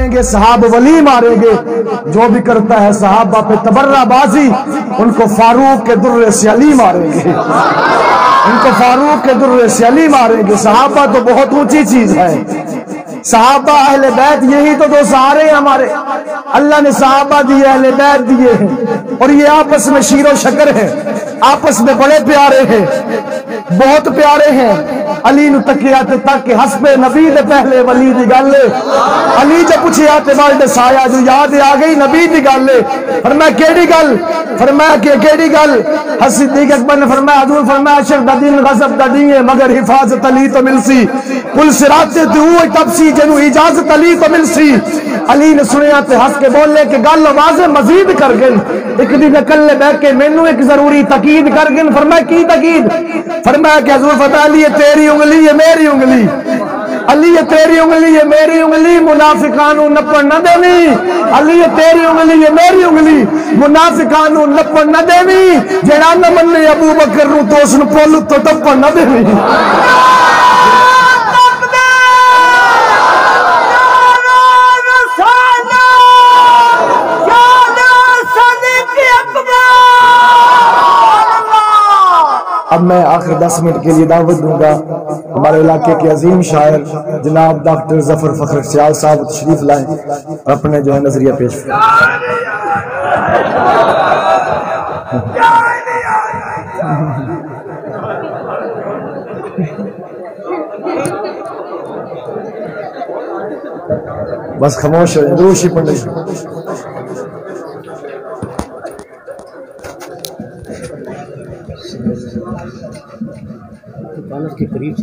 मारेंगे, सहाब वली मारेंगे। जो भी करता है सहाबा पे तबर्राबाजी, उनको फारूक के दुर्रे से अली मारेंगे, उनको फारूक के दुर्रे से अली मारेंगे। सहाबा तो बहुत ऊंची चीज है। सहाबा अहले बैत, यही तो दो सहारे हैं हमारे। अल्लाह ने सहाबा दिए, अहले बैत दिए हैं, और ये आपस में शीरो शकर है, आपस में बड़े प्यारे हैं, बहुत प्यारे हैं। अली नु तकिया ते तक हसबे नबी दे पहले वली दी गल। अली जब पूछया ते बाल दसाया जो याद आ गई नबी दी गल। फरमाया केड़ी गल? फरमाया कि केड़ी गल? सिद्दीक अकबर ने फरमाया, हजूर फरमाया अशर दा दिन गजब दा दी है, मगर हिफाजत अली तो मिलसी। पुल सिराते ते हुए तबसी जनु इजाजत अली तो मिलसी। अली ने सुनिया ते हंस के बोले कि गल आवाज़ मजीद कर गए। एक दिन कल्ले बैठ के मैनू एक जरूरी तकीद कर गए। फरमाया की तकीद? फरमाया कि हजूर फरमाया अली ये तेरी उंगली है मेरी उंगली, अली ये तेरी उंगली है मेरी उंगली, मुनाफिकानू नपण न देवी। अली ये तेरी उंगली है मेरी उंगली, मुनाफिकानू नपण न देवी। जेड़ा न मन्ने अबू बकर नू तो उसनु पुल तो टप्पण न देवी। अब मैं आखिर 10 मिनट के लिए दावत दूंगा हमारे इलाके के अजीम शायर जनाब डॉक्टर जफर फखर सियाल साहब तशरीफ लाएं और अपने जो है नजरिया पेश करें। बस खामोश हो, दोषी पंडित। के करीब